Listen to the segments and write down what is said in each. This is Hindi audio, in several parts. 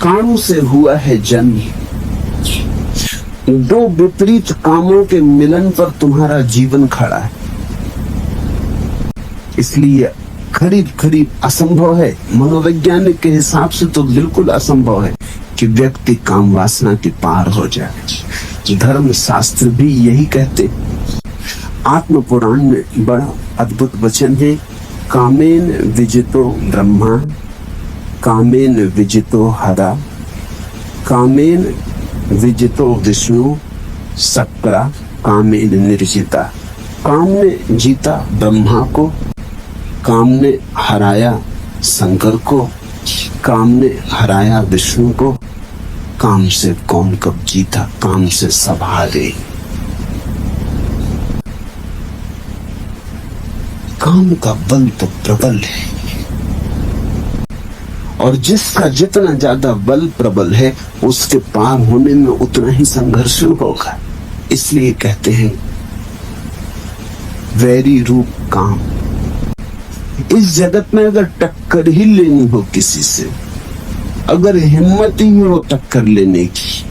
काणों से हुआ है जन्म। दो विपरीत कामों के मिलन पर तुम्हारा जीवन खड़ा है। इसलिए करीब करीब असंभव है, मनोवैज्ञानिक के हिसाब से तो बिल्कुल असंभव है कि व्यक्ति काम वासना के पार हो जाए। धर्म शास्त्र भी यही कहते। आत्म पुराण में बड़ा अद्भुत वचन है, कामेन विजितो ब्रह्मा, कामेन विजितो हरा, कामेन विजितो विष्णु, सक्रा कामेन निर्जिता। काम ने जीता ब्रह्मा को, काम ने हराया शंकर को, काम ने हराया विष्णु को। काम से कौन कब जीता, काम से सब हारे। काम का बल तो प्रबल है, और जिसका जितना ज्यादा बल प्रबल है उसके पार होने में उतना ही संघर्ष होगा। इसलिए कहते हैं वैरी रूप काम। इस जगत में अगर टक्कर ही लेनी हो किसी से, अगर हिम्मत ही हो टक्कर लेने की,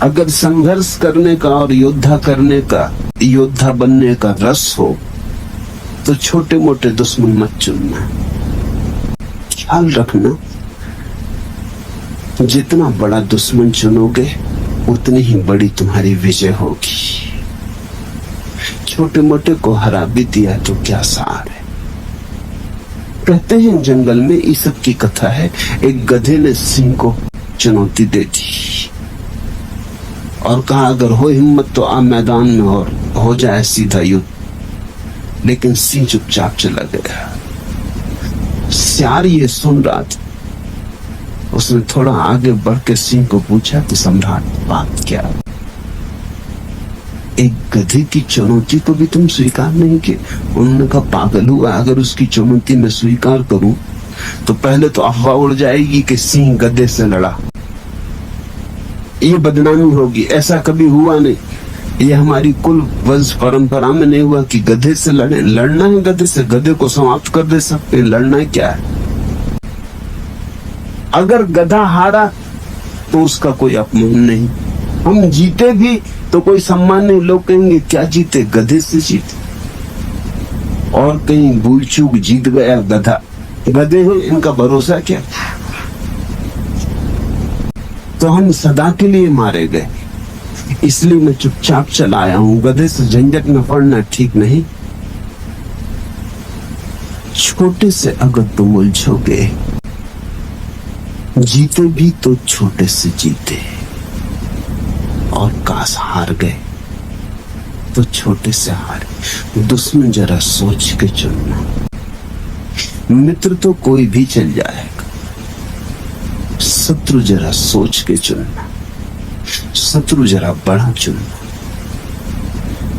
अगर संघर्ष करने का और योद्धा करने का, योद्धा बनने का रस हो, तो छोटे मोटे दुश्मन मत चुनना। ख्याल रखना, जितना बड़ा दुश्मन चुनोगे उतनी ही बड़ी तुम्हारी विजय होगी। छोटे मोटे को हरा भी दिया तो क्या सार है। कहते हैं जंगल में ईसप की कथा है, एक गधे ने सिंह को चुनौती दे दी और कहा अगर हो हिम्मत तो आ मैदान में और हो जाए सीधा युद्ध। लेकिन सिंह चुपचाप चला गया। सियार ये सुन रहा था, उसने थोड़ा आगे बढ़ के सिंह को पूछा कि सम्राट बात क्या। एक गधे की चुनौती को भी तुम स्वीकार नहीं किए। उन्होंने कहा पागल हुआ, अगर उसकी चुनौती मैं स्वीकार करूं तो पहले तो अफवाह उड़ जाएगी कि सिंह गधे से लड़ा, ये बदनामी होगी। ऐसा कभी हुआ नहीं, ये हमारी कुल वंश परंपरा में नहीं हुआ कि गधे से लड़े। लड़ना है गधे से, गधे को समाप्त कर दे सकते हैं, लड़ना क्या है। अगर गधा हारा तो उसका कोई अपमान नहीं, हम जीते भी तो कोई सम्मान नहीं। लोग कहेंगे क्या जीते, गधे से जीते। और कहीं भूल चूक जीत गया गधा, गधे हैं इनका भरोसा क्या। तो हम सदा के लिए मारे गए, इसलिए मैं चुपचाप चला आया हूं। गधे से झंझट में पड़ना ठीक नहीं। छोटे से अगर तुम उलझोगे, जीते भी तो छोटे से जीते, और काश हार गए तो छोटे से हारे। दुश्मन जरा सोच के चुनना। मित्र तो कोई भी चल जाएगा, शत्रु जरा सोच के चुनना। शत्रु जरा बड़ा चुनना,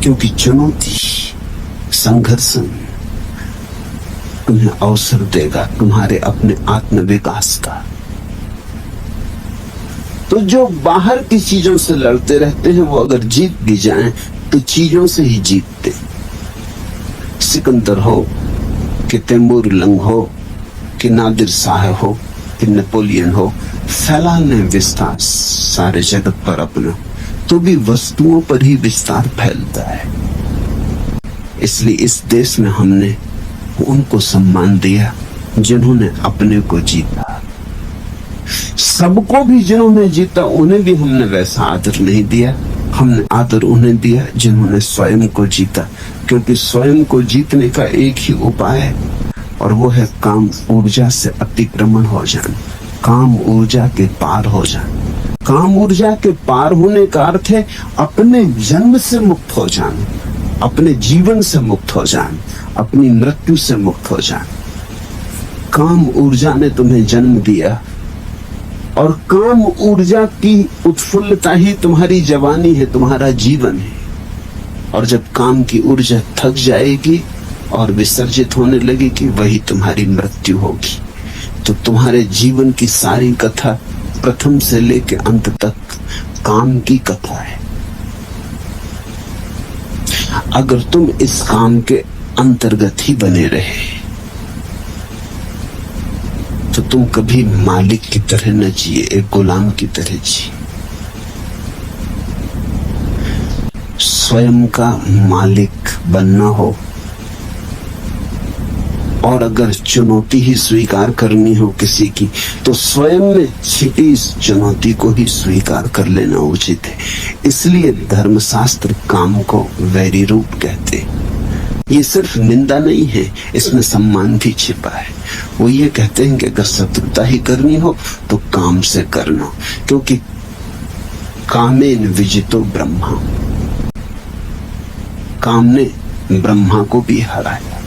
क्योंकि चुनौती, संघर्ष तुम्हें अवसर देगा तुम्हारे अपने आत्मविकास का। तो जो बाहर की चीजों से लड़ते रहते हैं वो अगर जीत भी जाएं तो चीजों से ही जीतते। सिकंदर हो कि तैमूर लंग हो कि नादिर शाह हो कि नेपोलियन हो, फैलाने विस्तार सारे जगत पर अपना, तो भी वस्तुओं पर ही विस्तार फैलता है। इसलिए इस देश में हमने उनको सम्मान दिया जिन्होंने अपने को जीता। सबको भी जिन्होंने जीता उन्हें भी हमने वैसा आदर नहीं दिया। हमने आदर उन्हें दिया जिन्होंने स्वयं को जीता, क्योंकि स्वयं को जीतने का एक ही उपाय है, और वो है काम ऊर्जा से अतिक्रमण हो जाना, काम ऊर्जा के पार हो जाना। काम ऊर्जा के पार होने का अर्थ है अपने जन्म से मुक्त हो जाना, अपने जीवन से मुक्त हो जाना, अपनी मृत्यु से मुक्त हो जाना। काम ऊर्जा ने तुम्हें जन्म दिया, और काम ऊर्जा की उत्फुल्लता ही तुम्हारी जवानी है, तुम्हारा जीवन है। और जब काम की ऊर्जा थक जाएगी और विसर्जित होने लगेगी, वही तुम्हारी मृत्यु होगी। तो तुम्हारे जीवन की सारी कथा प्रथम से लेकर अंत तक काम की कथा है। अगर तुम इस काम के अंतर्गत ही बने रहे तो तुम कभी मालिक की तरह न जिए, एक गुलाम की तरह जिए। स्वयं का मालिक बनना हो और अगर चुनौती ही स्वीकार करनी हो किसी की, तो स्वयं में छिपी इस चुनौती को ही स्वीकार कर लेना उचित है। इसलिए धर्मशास्त्र काम को वैरी रूप कहते हैं। ये सिर्फ निंदा नहीं है, इसमें सम्मान भी छिपा है। वो ये कहते हैं कि अगर शत्रुता ही करनी हो तो काम से करना, क्योंकि कामेन विजितो ब्रह्मा, काम ने ब्रह्मा को भी हराया।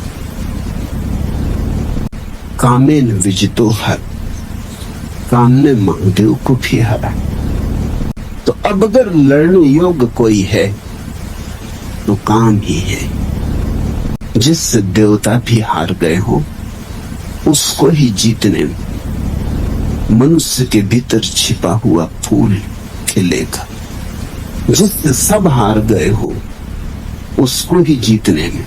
कामेन विजितो हर, काम ने महादेव को भी हराया। तो अब अगर लड़ने योग्य कोई है तो काम ही है। जिससे देवता भी हार गए हो उसको ही जीतने में मनुष्य के भीतर छिपा हुआ फूल खिलेगा। जिससे सब हार गए हो उसको ही जीतने में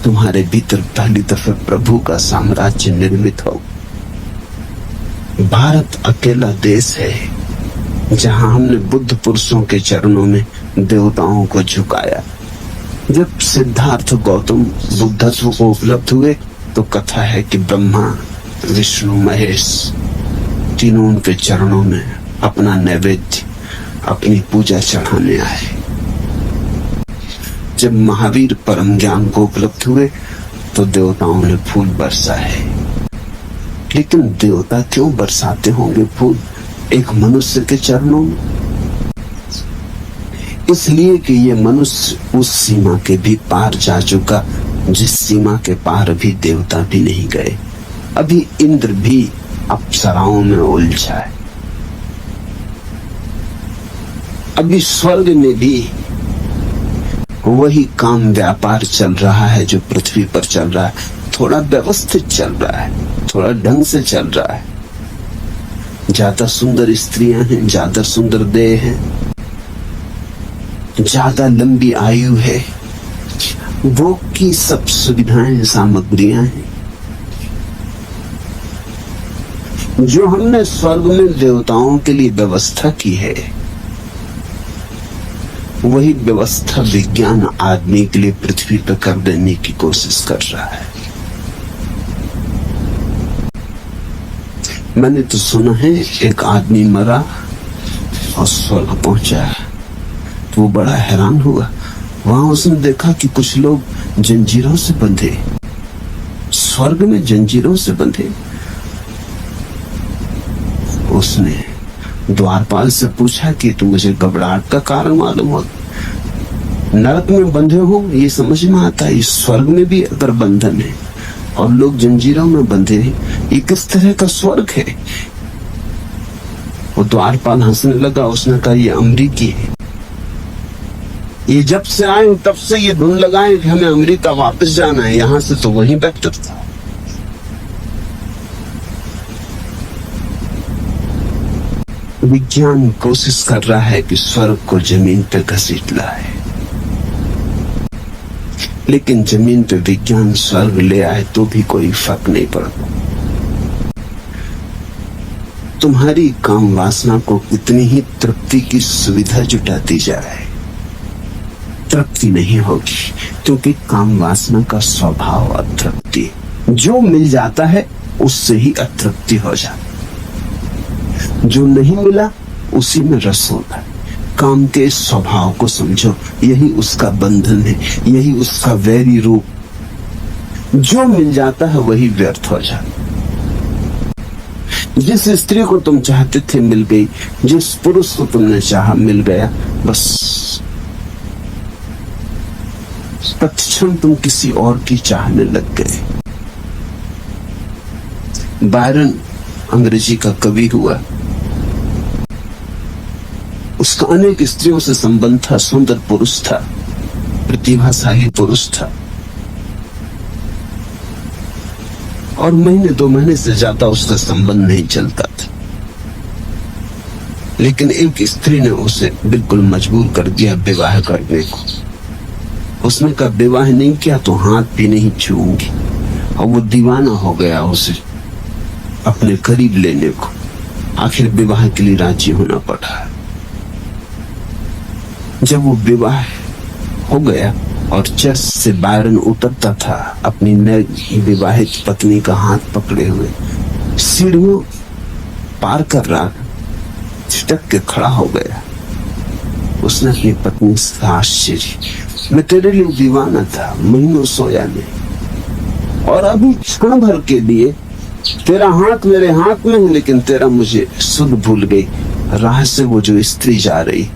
तुम्हारे भीतर पहली दफे प्रभु का साम्राज्य निर्मित हो। भारत अकेला देश है जहां हमने बुद्ध पुरुषों के चरणों में देवताओं को झुकाया। जब सिद्धार्थ गौतम बुद्धत्व को उपलब्ध हुए तो कथा है कि ब्रह्मा विष्णु महेश तीनों उनके चरणों में अपना नैवेद्य, अपनी पूजा चढ़ाने आए। जब महावीर परम ज्ञान को उपलब्ध हुए तो देवताओं ने फूल बरसाए। लेकिन देवता क्यों बरसाते होंगे फूल एक मनुष्य के चरणों में? इसलिए कि ये मनुष्य उस सीमा के भी पार जा चुका जिस सीमा के पार अभी देवता भी नहीं गए। अभी इंद्र भी अप्सराओं में उलझा है। अभी स्वर्ग में भी वही काम व्यापार चल रहा है जो पृथ्वी पर चल रहा है। थोड़ा व्यवस्थित चल रहा है, थोड़ा ढंग से चल रहा है। ज्यादा सुंदर स्त्रियां हैं, ज्यादा सुंदर देह है, ज्यादा लंबी आयु है, वो की सब सुविधाएं सामग्रियां हैं। जो हमने स्वर्ग में देवताओं के लिए व्यवस्था की है वही व्यवस्था विज्ञान आदमी के लिए पृथ्वी पर कर देने की कोशिश कर रहा है। मैंने तो सुना है एक आदमी मरा और स्वर्ग पहुंचा, तो वो बड़ा हैरान हुआ। वहां उसने देखा कि कुछ लोग जंजीरों से बंधे, स्वर्ग में जंजीरों से बंधे। उसने द्वारपाल से पूछा कि तुम मुझे घबराहट का कारण मालूम हो। नरक में बंधे हो ये समझ में आता है, स्वर्ग में भी अगर बंधन है और लोग जंजीरों में बंधे हैं, ये किस तरह का स्वर्ग है? वो द्वारपाल हंसने लगा। उसने कहा ये अमरीकी है। ये जब से आए तब से ये धुन लगाए कि हमें अमेरिका वापस जाना है, यहां से तो वहीं बेहतर था। विज्ञान कोशिश कर रहा है कि स्वर्ग को जमीन पे घसीट लाए, लेकिन जमीन पे विज्ञान स्वर्ग ले आए तो भी कोई फर्क नहीं पड़ता। तुम्हारी काम वासना को कितनी ही तृप्ति की सुविधा जुटाती जाए, तृप्ति नहीं होगी, क्योंकि काम वासना का स्वभाव अतृप्ति। जो मिल जाता है उससे ही अतृप्ति हो जाती, जो नहीं मिला उसी में रस होता है। काम के स्वभाव को समझो, यही उसका बंधन है, यही उसका वैरी रूप। जो मिल जाता है वही व्यर्थ हो जाता। जिस स्त्री को तुम चाहते थे मिल गई, जिस पुरुष को तुमने चाहा मिल गया, बस तत्क्षण तुम किसी और की चाहने लग गए। बायरन अंग्रेजी का कवि हुआ, उसका अनेक स्त्रियों से संबंध था, सुंदर पुरुष था, प्रतिभाशाली पुरुष था, और महीने 2 महीने से ज्यादा उसका संबंध नहीं चलता था। लेकिन एक स्त्री ने उसे बिल्कुल मजबूर कर दिया विवाह करने को। उसने कहा विवाह नहीं किया तो हाथ भी नहीं छूऊंगी, और वो दीवाना हो गया उसे। अपने करीब लेने को। आखिर विवाह के लिए राजी होना पड़ा। जब वो विवाह हो गया और चर्च से बायरन उतरता था अपनी नई विवाहित पत्नी का हाथ पकड़े हुए, सीढ़ियों पार कर रहा, झटक के खड़ा हो गया। उसने अपनी पत्नी से आश्चर्य, मैं तेरे लिए दीवाना था, महीनों सोया नहीं, और अभी क्षण भर के लिए तेरा हाथ मेरे हाथ में है, लेकिन तेरा मुझे सुध भूल गई। राह से वो जो स्त्री जा रही,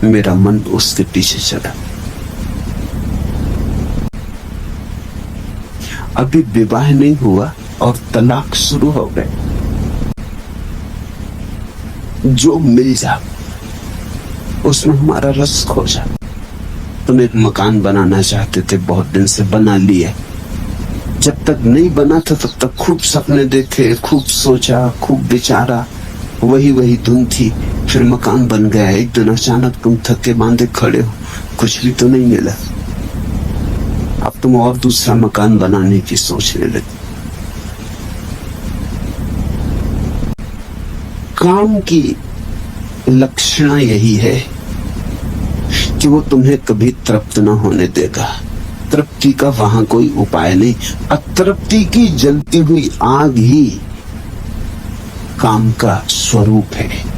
मेरा मन उसके पीछे चला। अभी विवाह नहीं हुआ और तलाक शुरू हो गए। जो मिल जा उसमें हमारा रस खो जा। तुम एक मकान बनाना चाहते थे, बहुत दिन से बना लिया। जब तक नहीं बना था तब तक खूब सपने देखे, खूब सोचा, खूब विचारा, वही धुन थी। फिर मकान बन गया। एक दिन अचानक तुम थके बांधे खड़े हो, कुछ भी तो नहीं मिला। अब तुम और दूसरा मकान बनाने की सोचने लगे। काम की लक्षण यही है कि वो तुम्हें कभी तृप्त न होने देगा। तृप्ति का वहां कोई उपाय नहीं। अतृप्ति की जलती हुई आग ही काम का स्वरूप है।